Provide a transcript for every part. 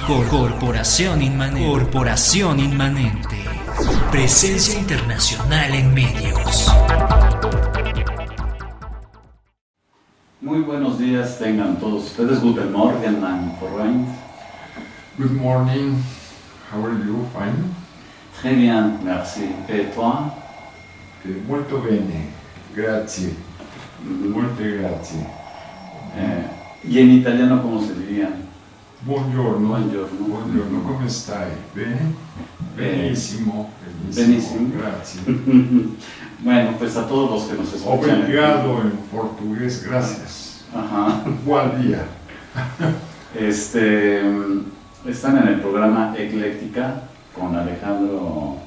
Corporación Inmanente. Presencia internacional en medios. Muy buenos días tengan todos ustedes. Guten Morgen, mein Freund. Good morning. How are you? Fine? Très bien, merci. Et toi? Molto bene. Grazie. Molte grazie. ¿Y en italiano cómo se diría? Buongiorno. Buongiorno. Buongiorno, come stai? Bene? Benissimo. Benissimo. Grazie. Bueno, pues a todos los que nos escuchan. Obrigado en portugués, gracias. Ajá. Buen día. Están en el programa Ecléctica con Alejandro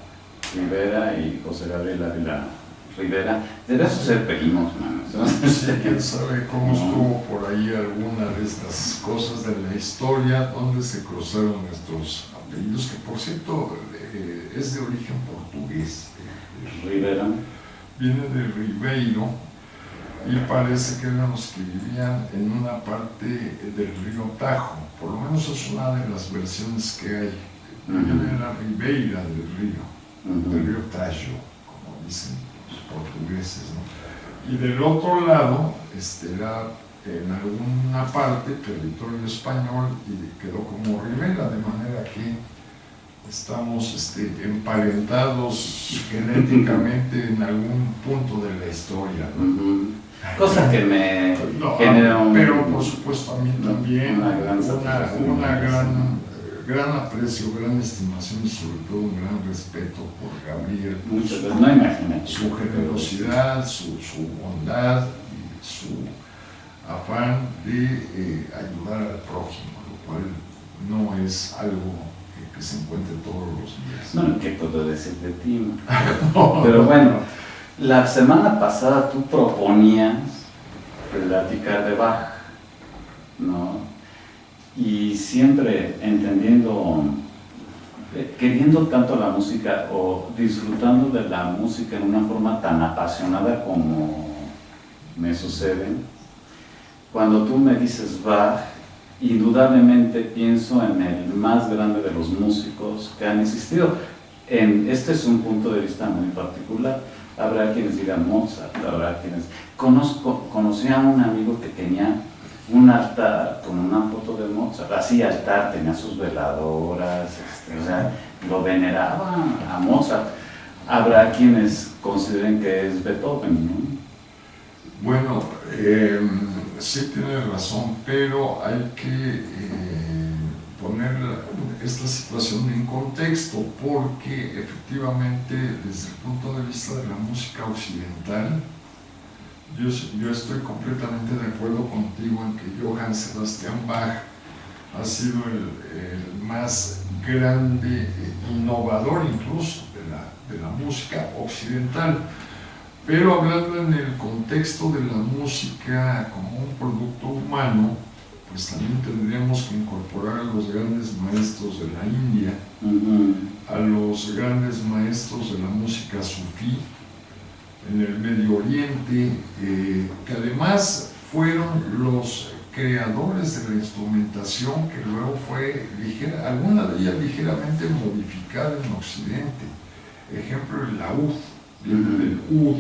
Rivera y José Gabriel Ávila Rivera. Debe ser primos, man. Sí, quién sabe cómo estuvo por ahí alguna de estas cosas de la historia donde se cruzaron nuestros apellidos, que por cierto es de origen portugués. Rivera. Viene de Ribeiro y parece que eran los que vivían en una parte del río Tajo. Por lo menos es una de las versiones que hay. Viene de la Ribeira del río Tajo, como dicen los portugueses, ¿no? Y del otro lado era en alguna parte territorio español y quedó como Ribera, de manera que estamos emparentados genéticamente en algún punto de la historia, ¿no? Cosa que me genera un... Pero por supuesto a mí también una gran aprecio, gran estimación y sobre todo un gran respeto por Gabriel. Muchas veces, no imagino. Su generosidad, su bondad y su afán de ayudar al prójimo, lo cual no es algo que se encuentre todos los días. No, ¿qué puedo decir de ti? Pero bueno, la semana pasada tú proponías platicar de Bach, ¿no? Y siempre entendiendo, queriendo tanto la música o disfrutando de la música en una forma tan apasionada como me sucede, cuando tú me dices Bach, indudablemente pienso en el más grande de los músicos que han existido. Este es un punto de vista muy particular. Habrá quienes digan Mozart, habrá quienes... Conocí a un amigo que tenía un altar con una foto de Mozart, así altar, tenía sus veladoras, o sea, lo veneraba a Mozart. Habrá quienes consideren que es Beethoven, ¿no? Bueno, sí tienes razón, pero hay que poner esta situación en contexto, porque efectivamente desde el punto de vista de la música occidental, yo estoy completamente de acuerdo contigo en que Johann Sebastian Bach ha sido el más grande, innovador incluso de la música occidental. Pero hablando en el contexto de la música como un producto humano, pues también tendríamos que incorporar a los grandes maestros de la India, a los grandes maestros de la música sufí en el Medio Oriente, que además fueron los creadores de la instrumentación que luego fue alguna de ellas ligeramente modificada en Occidente. Ejemplo, el laúd, viene del ud,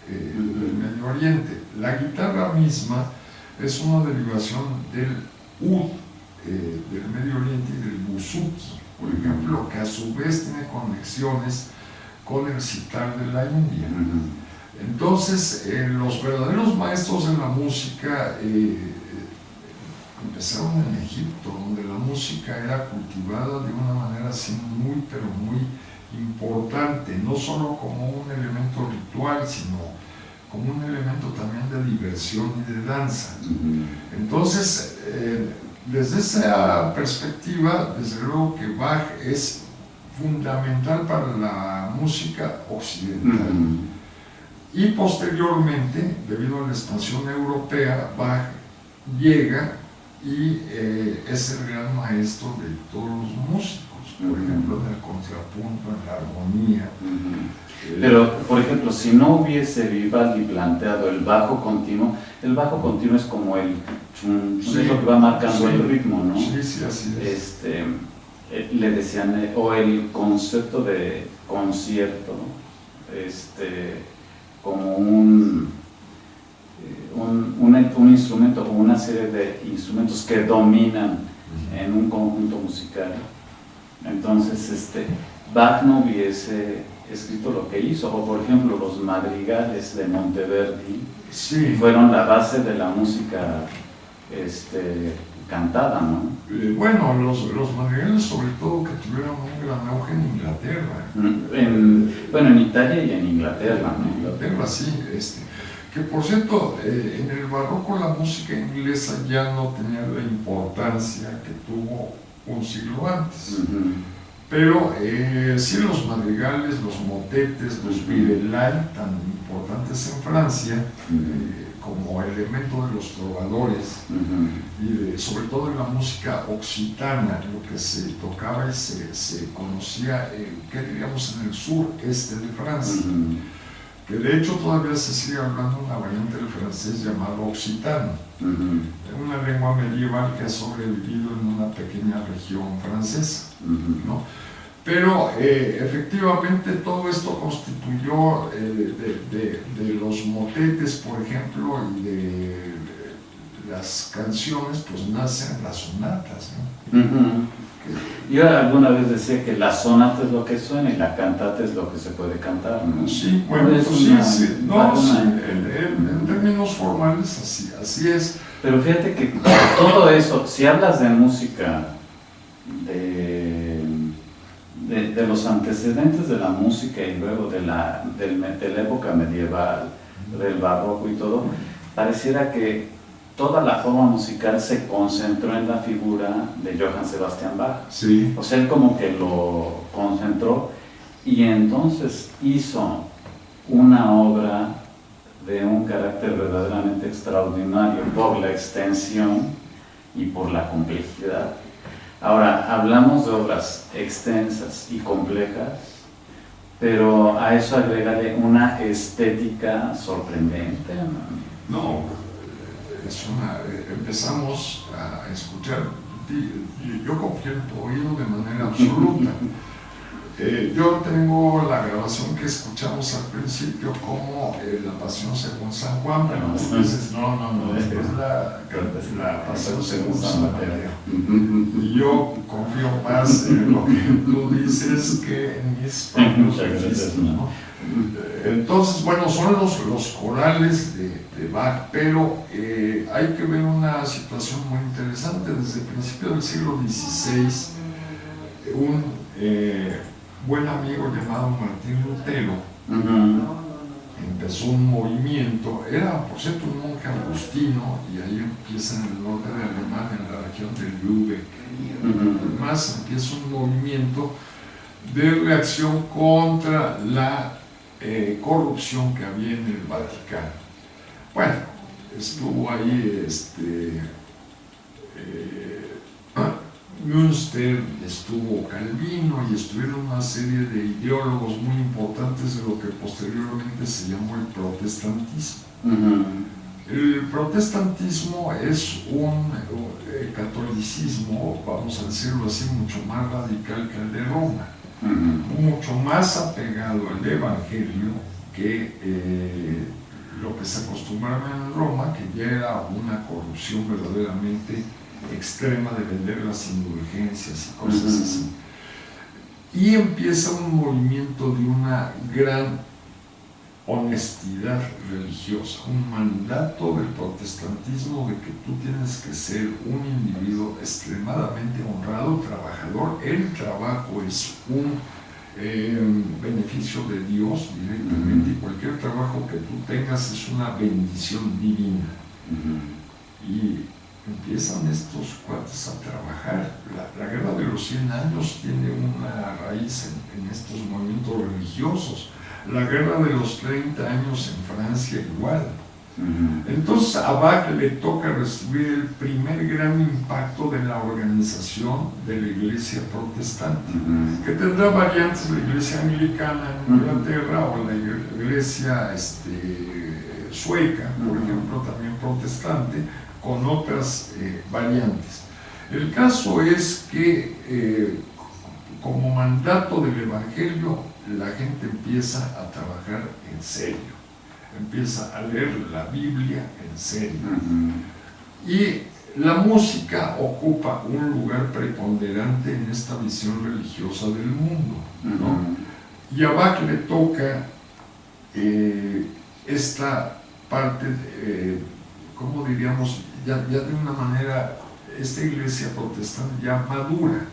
del Medio Oriente. La guitarra misma es una derivación del ud, del Medio Oriente, y del buzuki, por ejemplo, que a su vez tiene conexiones con el sitar de la India. Entonces, los verdaderos maestros de la música empezaron en Egipto, donde la música era cultivada de una manera así muy, pero muy importante, no solo como un elemento ritual, sino como un elemento también de diversión y de danza. Entonces, desde esa perspectiva, desde luego que Bach es fundamental para la música occidental. Y posteriormente, debido a la expansión europea, Bach llega y es el gran maestro de todos los músicos, por ejemplo, en el contrapunto, en la armonía. Pero, por ejemplo, si no hubiese Vivaldi planteado el bajo continuo es como el chum, Sí, es lo que va marcando sí, el ritmo, ¿no? Sí, sí, así es. Le decían, o el concepto de concierto, como un instrumento o una serie de instrumentos que dominan en un conjunto musical. Entonces, Bach no hubiese escrito lo que hizo, o por ejemplo los madrigales de Monteverdi Sí. fueron la base de la música cantada, ¿no? Bueno, los madrigales sobre todo que tuvieron un gran auge en Inglaterra. Bueno, en Italia y en Inglaterra, ¿no? En Inglaterra, sí. Que por cierto, en el barroco la música inglesa ya no tenía la importancia que tuvo un siglo antes. Pero sí los madrigales, los motetes, los virelai, tan importantes en Francia, como elemento de los trovadores, y sobre todo en la música occitana, lo que se tocaba y se conocía, ¿qué diríamos? En el sureste de Francia, que de hecho todavía se sigue hablando una variante del francés llamado occitano, una lengua medieval que ha sobrevivido en una pequeña región francesa, ¿no? Pero efectivamente todo esto constituyó de los motetes, por ejemplo, y de las canciones, pues nacen las sonatas, ¿no? Yo alguna vez decía que la sonata es lo que suena y la cantata es lo que se puede cantar, ¿no? Sí, bueno, pues sí, en términos formales así es. Pero fíjate que todo eso, si hablas de música, de los antecedentes de la música y luego de la época medieval, del barroco y todo, pareciera que toda la forma musical se concentró en la figura de Johann Sebastian Bach. Sí. O sea, él como que lo concentró y entonces hizo una obra de un carácter verdaderamente extraordinario por la extensión y por la complejidad. Ahora, hablamos de obras extensas y complejas, pero a eso agrégale una estética sorprendente, ¿no? No, empezamos a escuchar, yo confío en tu oído de manera absoluta. Yo tengo la grabación que escuchamos al principio como La Pasión según San Juan, pero tú dices, no, es la Pasión según San Mateo. Y yo confío más en lo que tú dices que en mis propios registros, ¿no? Entonces, bueno, son los corales de Bach, pero hay que ver una situación muy interesante. Desde el principio del siglo XVI, un buen amigo llamado Martín Lutero empezó un movimiento, era por cierto un monje agustino, y ahí empieza en el norte de Alemania, en la región de Lübeck. Además empieza un movimiento de reacción contra la corrupción que había en el Vaticano. Bueno, estuvo ahí Münster, estuvo Calvino y estuvieron una serie de ideólogos muy importantes de lo que posteriormente se llamó el protestantismo. El protestantismo es un catolicismo, vamos a decirlo así, mucho más radical que el de Roma, mucho más apegado al Evangelio que lo que se acostumbraba en Roma, que ya era una corrupción verdaderamente extrema de vender las indulgencias y cosas así. Y empieza un movimiento de una gran honestidad religiosa, un mandato del protestantismo de que tú tienes que ser un individuo extremadamente honrado, trabajador. El trabajo es un beneficio de Dios directamente, y cualquier trabajo que tú tengas es una bendición divina. Y empiezan estos cuates a trabajar. La guerra de los 100 años tiene una raíz en estos movimientos religiosos. La guerra de los 30 años en Francia igual. Entonces a Bach le toca recibir el primer gran impacto de la organización de la iglesia protestante, que tendrá variantes la iglesia anglicana en Inglaterra o la iglesia sueca, por ejemplo, también protestante, con otras variantes. El caso es que como mandato del Evangelio, la gente empieza a trabajar en serio, empieza a leer la Biblia en serio. Y la música ocupa un lugar preponderante en esta visión religiosa del mundo, ¿no? Y a Bach le toca esta parte, ¿cómo diríamos? Ya de una manera, esta iglesia protestante ya madura,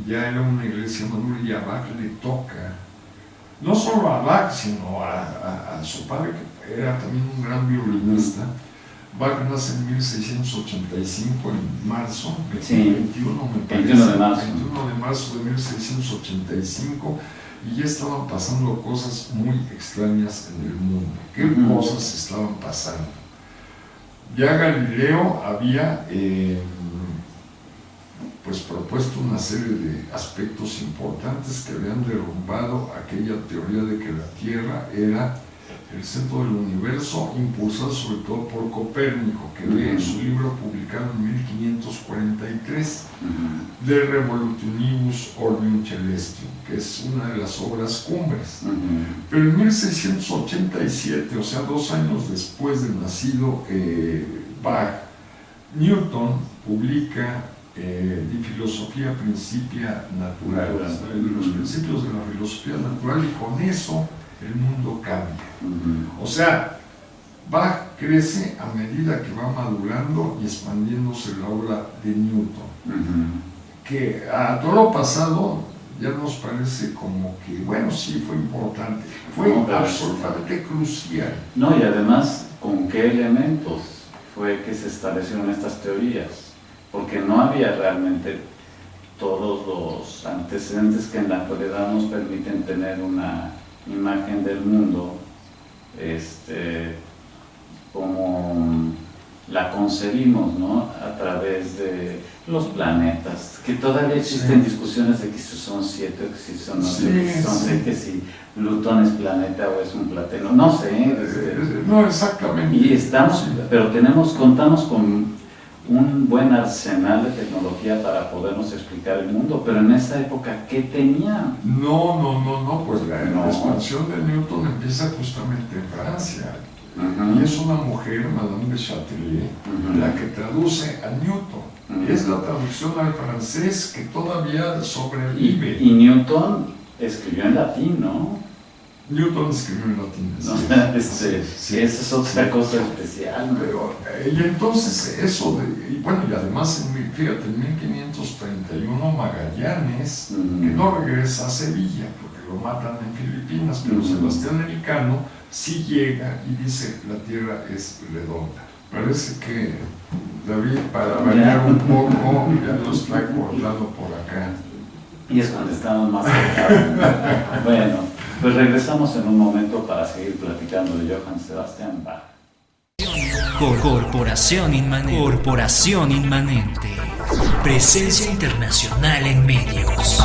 ya era una iglesia madura, y a Bach le toca, no solo a Bach, sino a su padre, que era también un gran violinista. Bach nace en 1685, en marzo, 21 de marzo de 1685, y ya estaban pasando cosas muy extrañas en el mundo. ¿Qué cosas estaban pasando? Ya Galileo había pues propuesto una serie de aspectos importantes que habían derrumbado aquella teoría de que la Tierra era el centro del universo, impulsado sobre todo por Copérnico, que lee en su libro publicado en 1543, De Revolutionibus Orbium Celestium, que es una de las obras cumbres. Pero en 1687, o sea, 2 años después de nacido Bach, Newton publica de Filosofía Principia Naturalis, los principios de la filosofía natural, y con eso el mundo cambia. O sea, Bach crece a medida que va madurando y expandiéndose la obra de Newton, que a todo lo pasado ya nos parece como que, bueno, sí fue importante, fue absolutamente crucial. No, y además, ¿con qué elementos fue que se establecieron estas teorías? Porque no había realmente todos los antecedentes que en la actualidad nos permiten tener una imagen del mundo como la concebimos, ¿no? A través de los planetas, que todavía existen discusiones de que si son 7 o que si son 8, que si Plutón es planeta o es un platino, no sé. No exactamente. Y estamos, pero contamos con un buen arsenal de tecnología para podernos explicar el mundo, pero en esa época, ¿qué tenían? No, pues la expansión de Newton empieza justamente en Francia, y es una mujer, Madame de Châtelet, la que traduce a Newton. Es la traducción al francés que todavía sobrevive. Y Newton escribió en latín, ¿no? Newton escribió en latín. No, esa es otra cosa especial, ¿no? Pero, y entonces eso, y además, fíjate, en 1531 Magallanes, que no regresa a Sevilla, porque lo matan en Filipinas, pero Sebastián Elcano sí llega y dice, la Tierra es redonda. Parece que David, para variar un poco, ya nos trae cortado por acá. Y es cuando estamos más cercanos. Bueno, pues regresamos en un momento para seguir platicando de Johann Sebastian Bach. Corporación Inmanente. Presencia internacional en medios.